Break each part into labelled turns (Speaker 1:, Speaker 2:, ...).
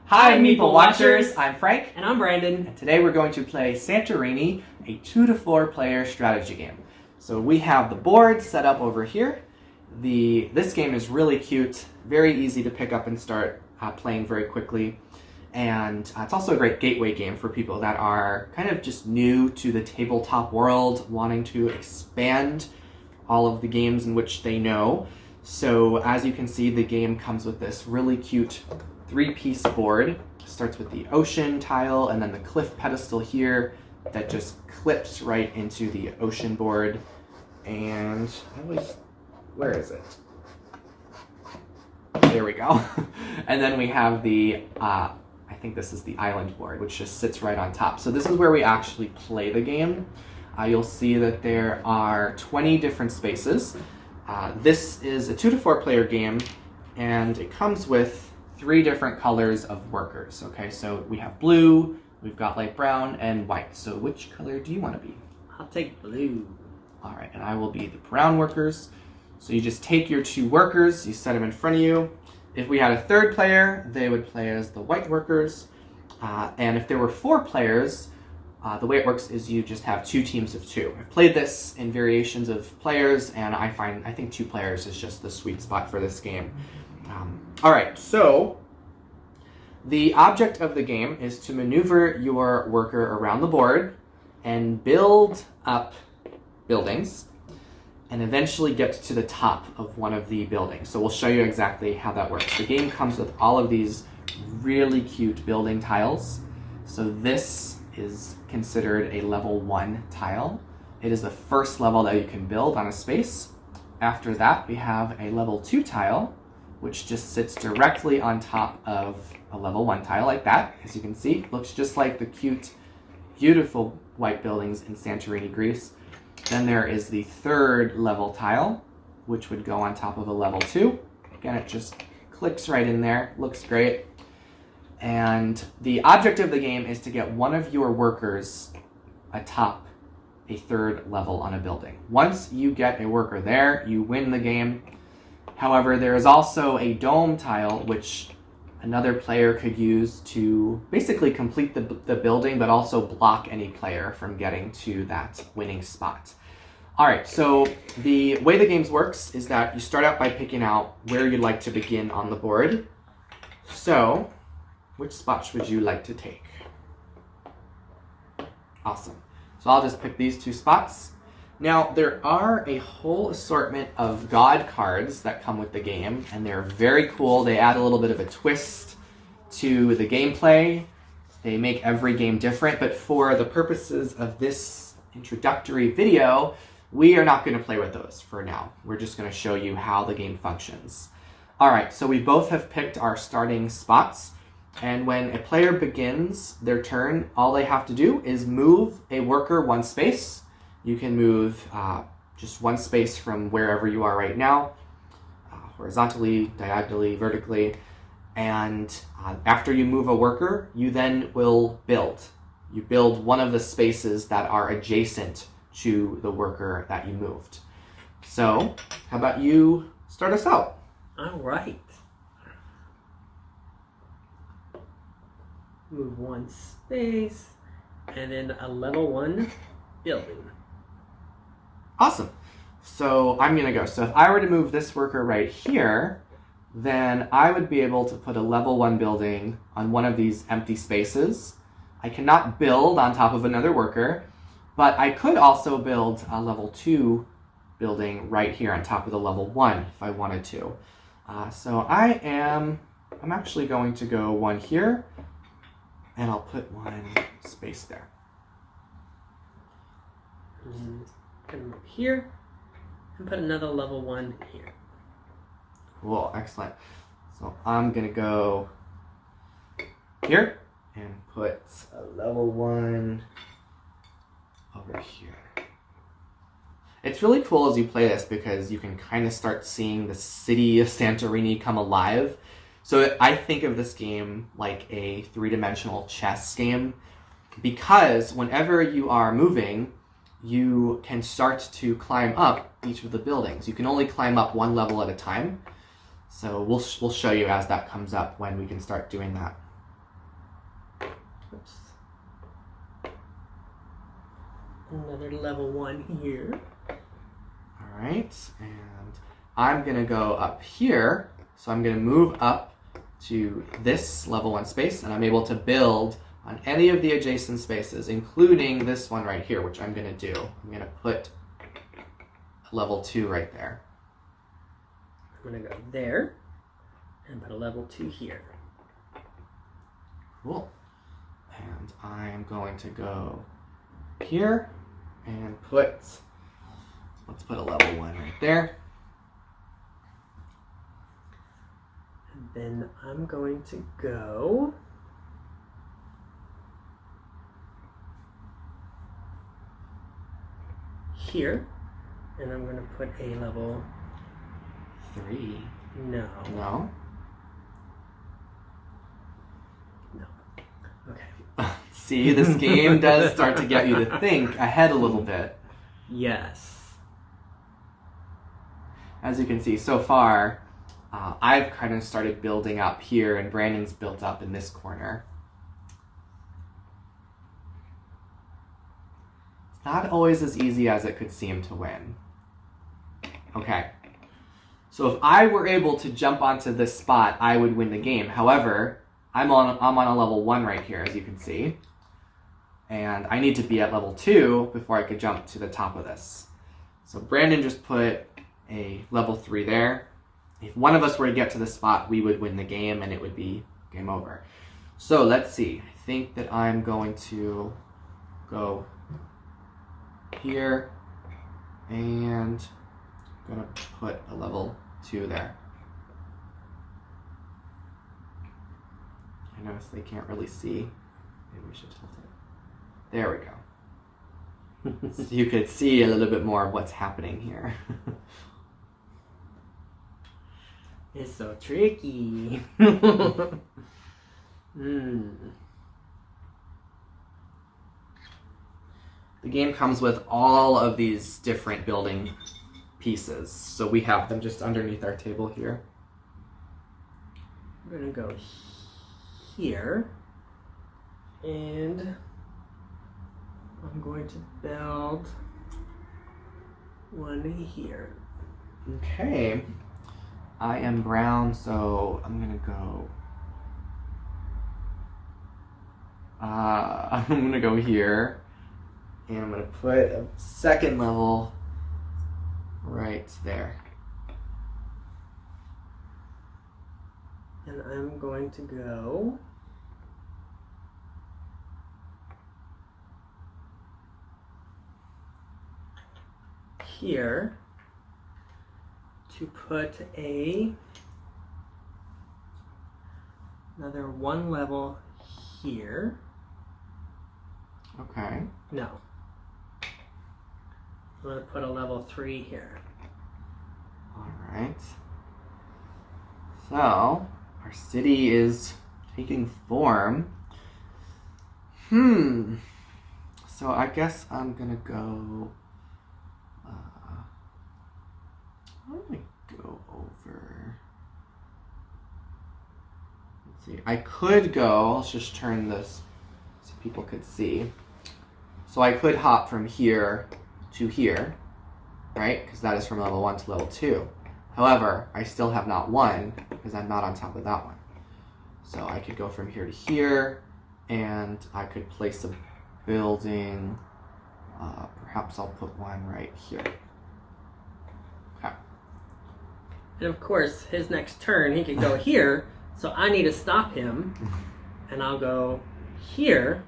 Speaker 1: Hi, Meeple Watchers! I'm Frank.
Speaker 2: And I'm Brandon.
Speaker 1: And today we're going to play Santorini, a 2 to 4 player strategy game. So we have the board set up over here. This game is really cute, very easy to pick up and start playing very quickly. And it's also a great gateway game for people that are kind of just new to the tabletop world, wanting to expand all of the games in which they know. So as you can see, the game comes with this really cute 3-piece board. It starts with the ocean tile and then the cliff pedestal here that just clips right into the ocean board. And where is it? There we go. And then we have the, I think this is the island board, which just sits right on top. So this is where we actually play the game. You'll see that there are 20 different spaces. This is a 2 to 4 player game, and it comes with 3 different colors of workers. Okay, so we have blue, we've got light brown, and white. So which color do you want to be?
Speaker 2: I'll take blue.
Speaker 1: All right, and I will be the brown workers. So you just take your 2 workers, you set them in front of you. If we had a 3rd player, they would play as the white workers. And if there were 4 players, the way it works is you just have 2 teams of 2. I've played this in variations of players, and I think 2 players is just the sweet spot for this game. All right, so the object of the game is to maneuver your worker around the board and build up buildings and eventually get to the top of one of the buildings. So we'll show you exactly how that works. The game comes with all of these really cute building tiles. So this is considered a level 1 tile. It is the first level that you can build on a space. After that, we have a level 2 tile, which just sits directly on top of a level 1 tile like that. As you can see, it looks just like the cute, beautiful white buildings in Santorini, Greece. Then there is the 3rd level tile, which would go on top of a level 2. Again, it just clicks right in there, looks great. And the object of the game is to get one of your workers atop a 3rd level on a building. Once you get a worker there, you win the game. However, there is also a dome tile, which another player could use to basically complete the building, but also block any player from getting to that winning spot. All right, so the way the game works is that you start out by picking out where you'd like to begin on the board. So, which spots would you like to take? Awesome. So I'll just pick these 2 spots. Now, there are a whole assortment of god cards that come with the game, and they're very cool. They add a little bit of a twist to the gameplay. They make every game different, but for the purposes of this introductory video, we are not going to play with those for now. We're just going to show you how the game functions. All right, so we both have picked our starting spots, and when a player begins their turn, all they have to do is move a worker 1 space. You can move just 1 space from wherever you are right now, horizontally, diagonally, vertically. And after you move a worker, you then will build. You build one of the spaces that are adjacent to the worker that you moved. So, how about you start us out?
Speaker 2: All right. Move 1 space, and then a level 1 building.
Speaker 1: Awesome. So I'm going to go. So if I were to move this worker right here, then I would be able to put a level 1 building on one of these empty spaces. I cannot build on top of another worker, but I could also build a level 2 building right here on top of the level 1 if I wanted to. So I'm actually going to go 1 here, and I'll put 1 space there.
Speaker 2: Put them up here, and put another level 1 here.
Speaker 1: Cool, excellent. So I'm gonna go here and put a level 1 over here. It's really cool as you play this because you can kind of start seeing the city of Santorini come alive. So I think of this game like a 3-dimensional chess game because whenever you are moving, you can start to climb up each of the buildings. You can only climb up 1 level at a time. So we'll show you as that comes up when we can start doing that.
Speaker 2: Oops. Another level 1 here.
Speaker 1: All right, and I'm gonna go up here. So I'm gonna move up to this level 1 space, and I'm able to build on any of the adjacent spaces, including this one right here, which I'm gonna do. I'm gonna put level 2 right there.
Speaker 2: I'm gonna go there and put a level 2 here.
Speaker 1: Cool. And I'm going to go here and let's put a level 1 right there.
Speaker 2: And then I'm going to go here, and I'm going to put a level
Speaker 1: 3.
Speaker 2: No.
Speaker 1: No?
Speaker 2: No. Okay.
Speaker 1: See, this game does start to get you to think ahead a little bit.
Speaker 2: Yes.
Speaker 1: As you can see, so far, I've kind of started building up here, and Brandon's built up in this corner. It's not always as easy as it could seem to win. Okay. So if I were able to jump onto this spot, I would win the game. However, I'm on a level 1 right here, as you can see. And I need to be at level 2 before I could jump to the top of this. So Brandon just put a level 3 there. If one of us were to get to the spot, we would win the game and it would be game over. So let's see. I think that I'm going to go here and I'm going to put a level 2 there. I notice they can't really see. Maybe we should tilt it. There we go. So you could see a little bit more of what's happening here.
Speaker 2: It's so tricky.
Speaker 1: The game comes with all of these different building pieces. So we have them just underneath our table here.
Speaker 2: I'm going to go here, and I'm going to build one here.
Speaker 1: Okay. I am brown, so I'm gonna go. I'm gonna go here, and I'm gonna put a second level right there.
Speaker 2: And I'm going to go here to put another 1 level here.
Speaker 1: Okay.
Speaker 2: No. I'm going to put a level 3 here.
Speaker 1: All right. So our city is taking form. So I guess I'm gonna go. I'm gonna go over. Let's see. I could go. Let's just turn this so people could see. So I could hop from here to here, right? Because that is from level 1 to level 2. However, I still have not won because I'm not on top of that one. So I could go from here to here, and I could place a building. Perhaps I'll put one right here. Okay.
Speaker 2: And of course, his next turn, he can go here, so I need to stop him, and I'll go here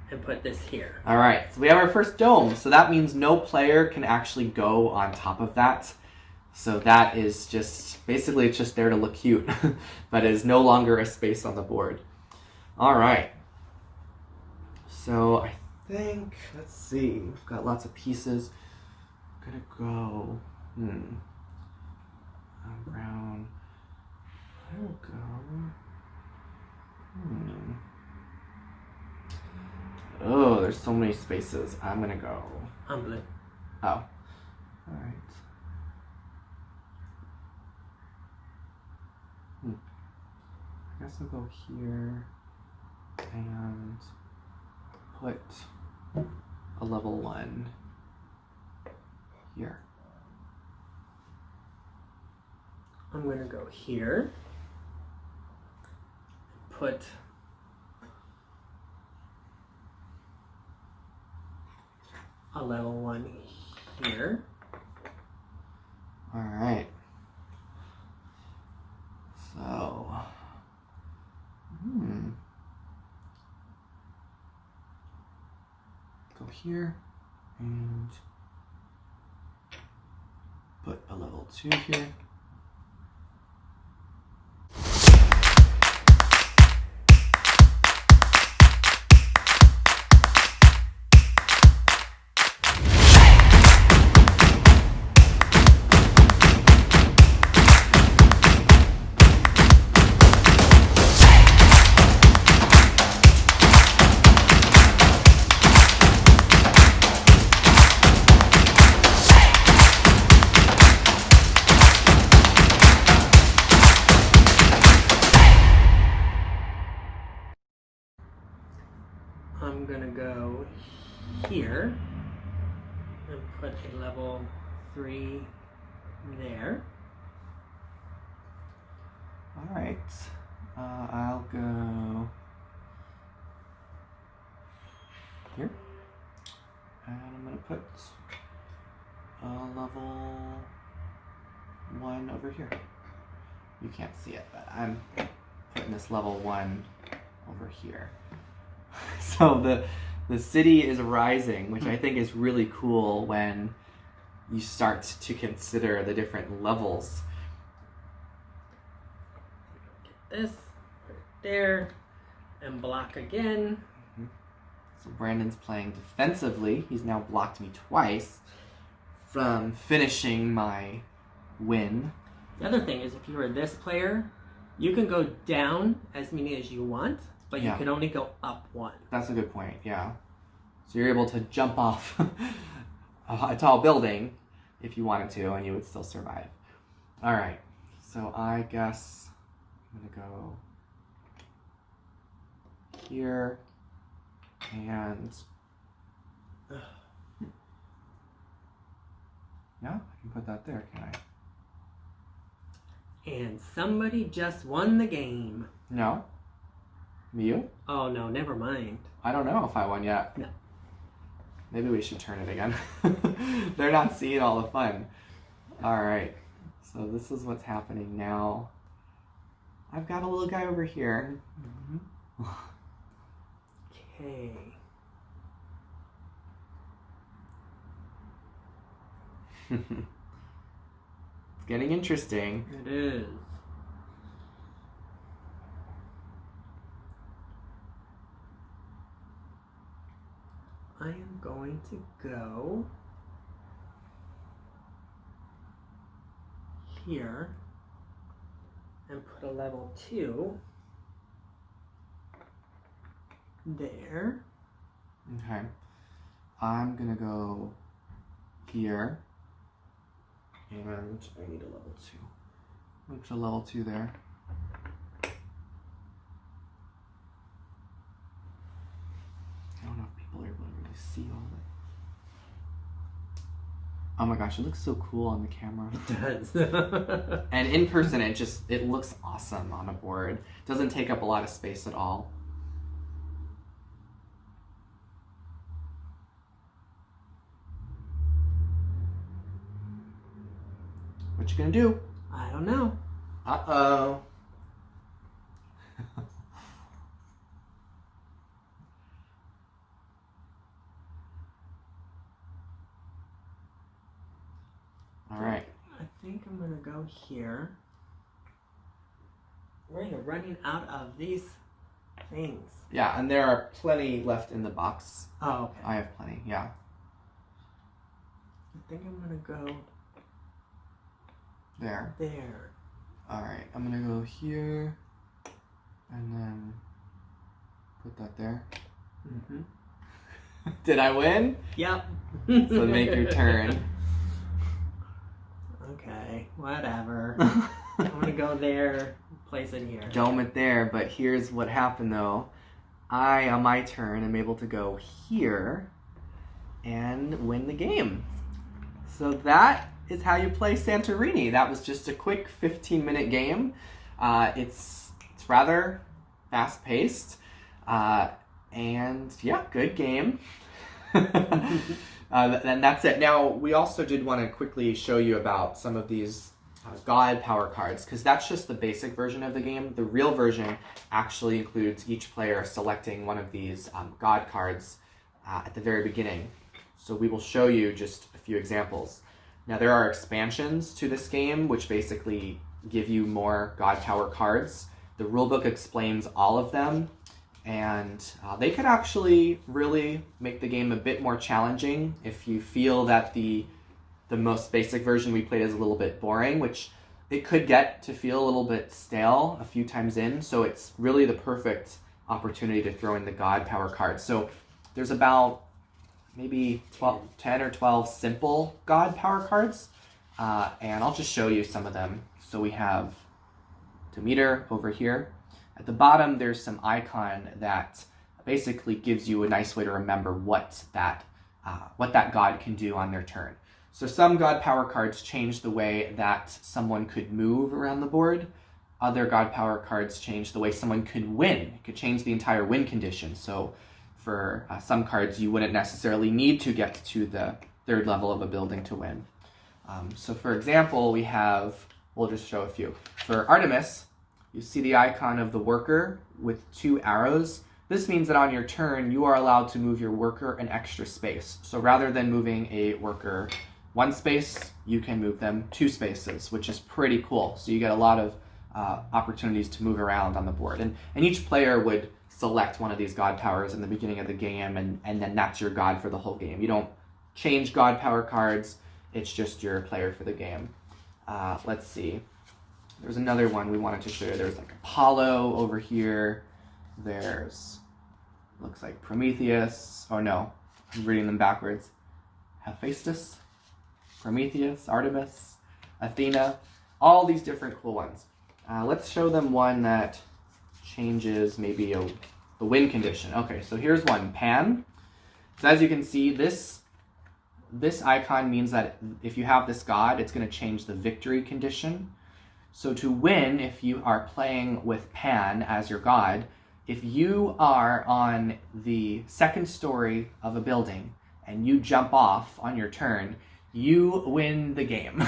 Speaker 2: and put this here.
Speaker 1: All right, so we have our first dome. So that means no player can actually go on top of that. So that is just, basically it's just there to look cute, but is no longer a space on the board. All right. So I think, let's see, we've got lots of pieces. I'm gonna go, brown. I will go, Oh, there's so many spaces. I'm gonna go.
Speaker 2: I'm blue.
Speaker 1: Oh. All right. I guess I'll go here. and put a level 1 here.
Speaker 2: I'm going to go here. Put a level 1 here.
Speaker 1: All right. So, go here and put a level 2 here.
Speaker 2: I'm gonna go here and put a level 3 there.
Speaker 1: All right. I'll go here, and I'm gonna put a level 1 over here. You can't see it, but I'm putting this level 1 over here. So the city is rising, which I think is really cool when you start to consider the different levels.
Speaker 2: Get this, put it there, and block again.
Speaker 1: So Brandon's playing defensively. He's now blocked me twice from finishing my win.
Speaker 2: The other thing is, if you were this player, you can go down as many as you want, but you can only go up 1.
Speaker 1: That's a good point, yeah. So you're able to jump off a tall building if you wanted to, and you would still survive. All right, so I guess I'm gonna go here, and yeah, I can put that there, can I?
Speaker 2: And somebody just won the game.
Speaker 1: No? You?
Speaker 2: Oh no, never mind.
Speaker 1: I don't know if I won yet.
Speaker 2: No.
Speaker 1: Maybe we should turn it again. They're not seeing all the fun. All right, so this is what's happening now. I've got a little guy over here.
Speaker 2: Okay.
Speaker 1: It's getting interesting.
Speaker 2: It is. I am going to go here and put a level 2 there.
Speaker 1: Okay. I'm gonna go here. And I need a level 2. Put a level 2 there. I don't know if people are able to really see all of it. Oh my gosh, it looks so cool on the camera.
Speaker 2: It does.
Speaker 1: And in person, it looks awesome on a board. Doesn't take up a lot of space at all. What you gonna do?
Speaker 2: I don't know.
Speaker 1: Uh-oh. All right.
Speaker 2: I think I'm gonna go here. We're running out of these things.
Speaker 1: Yeah, and there are plenty left in the box.
Speaker 2: Oh, okay.
Speaker 1: I have plenty, yeah.
Speaker 2: I think I'm gonna go
Speaker 1: There.
Speaker 2: there.
Speaker 1: All right, I'm gonna go here, and then put that there.
Speaker 2: Mm-hmm.
Speaker 1: Did I win?
Speaker 2: Yep.
Speaker 1: So make your turn.
Speaker 2: Okay, whatever. I'm gonna go there, place it here.
Speaker 1: Dome it there, but here's what happened though. I, on my turn, am able to go here and win the game. So that is how you play Santorini. That was just a quick 15-minute game. It's rather fast-paced. And yeah, good game. And that's it. Now, we also did want to quickly show you about some of these God power cards, because that's just the basic version of the game. The real version actually includes each player selecting one of these God cards at the very beginning. So we will show you just a few examples. Now, there are expansions to this game, which basically give you more God power cards. The rulebook explains all of them, and they could actually really make the game a bit more challenging if you feel that the most basic version we played is a little bit boring, which it could get to feel a little bit stale a few times in. So it's really the perfect opportunity to throw in the God power cards. So there's about maybe 10 or 12 simple God power cards, and I'll just show you some of them. So we have Demeter over here. At the bottom, there's some icon that basically gives you a nice way to remember what that god can do on their turn. So some God power cards change the way that someone could move around the board. Other God power cards change the way someone could win. It could change the entire win condition. So for some cards, you wouldn't necessarily need to get to the third level of a building to win. So for example, we'll just show a few. For Artemis, you see the icon of the worker with 2 arrows. This means that on your turn, you are allowed to move your worker an extra space. So rather than moving a worker 1 space, you can move them 2 spaces, which is pretty cool. So you get a lot of opportunities to move around on the board. And each player would select one of these God powers in the beginning of the game, and then that's your God for the whole game. You don't change God power cards. It's just your player for the game. Let's see. There's another one we wanted to show you. There's like Apollo over here. There's, looks like Prometheus. Oh no, I'm reading them backwards. Hephaestus, Prometheus, Artemis, Athena, all these different cool ones. Let's show them one that changes maybe the win condition. Okay, so here's one, Pan. So as you can see, this icon means that if you have this god, it's going to change the victory condition. So to win, if you are playing with Pan as your god, if you are on the 2nd story of a building and you jump off on your turn, you win the game.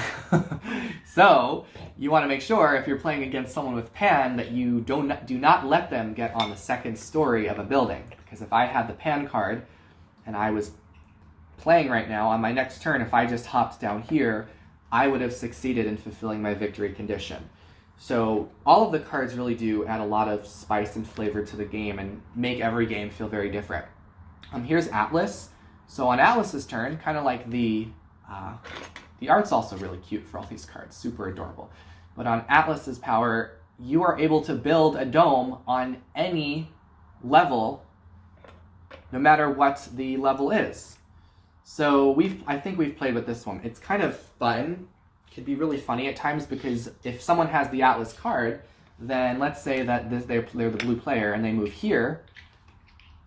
Speaker 1: So you want to make sure if you're playing against someone with Pan that you do not let them get on the 2nd story of a building. Because if I had the Pan card and I was playing right now, on my next turn, if I just hopped down here, I would have succeeded in fulfilling my victory condition. So all of the cards really do add a lot of spice and flavor to the game and make every game feel very different. Here's Atlas. So on Atlas's turn, kind of like the art's also really cute for all these cards, super adorable. But on Atlas's power, you are able to build a dome on any level, no matter what the level is. So I think we've played with this one. It's kind of fun. It could be really funny at times because if someone has the Atlas card, then let's say that they're the blue player and they move here,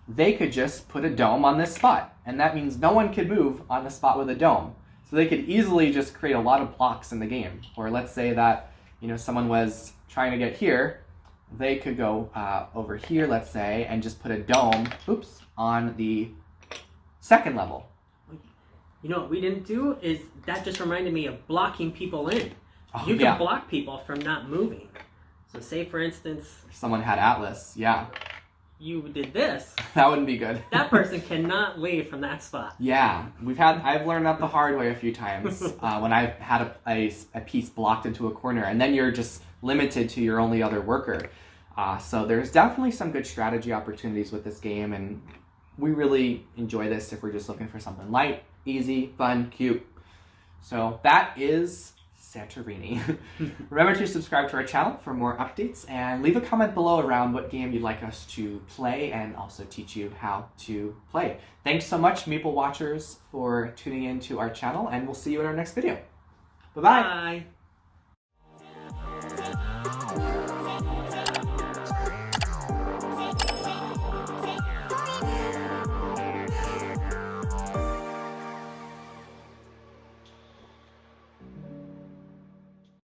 Speaker 1: they could just put a dome on this spot. And that means no one could move on the spot with a dome. So they could easily just create a lot of blocks in the game. Or let's say that someone was trying to get here, they could go over here, let's say, and just put a dome, on the 2nd level.
Speaker 2: You know what we didn't do is that just reminded me of blocking people in.
Speaker 1: Oh,
Speaker 2: You can block people from not moving. So say, for instance,
Speaker 1: if someone had Atlas, yeah.
Speaker 2: You did this.
Speaker 1: That wouldn't be good.
Speaker 2: That person cannot leave from that spot.
Speaker 1: Yeah, I've learned that the hard way a few times when I've had a piece blocked into a corner, and then you're just limited to your only other worker. So there's definitely some good strategy opportunities with this game, and we really enjoy this if we're just looking for something light, easy, fun, cute. So that is Santorini. Remember to subscribe to our channel for more updates and leave a comment below around what game you'd like us to play and also teach you how to play. Thanks so much, Meeple Watchers, for tuning in to our channel, and we'll see you in our next video. Bye-bye.
Speaker 2: Bye.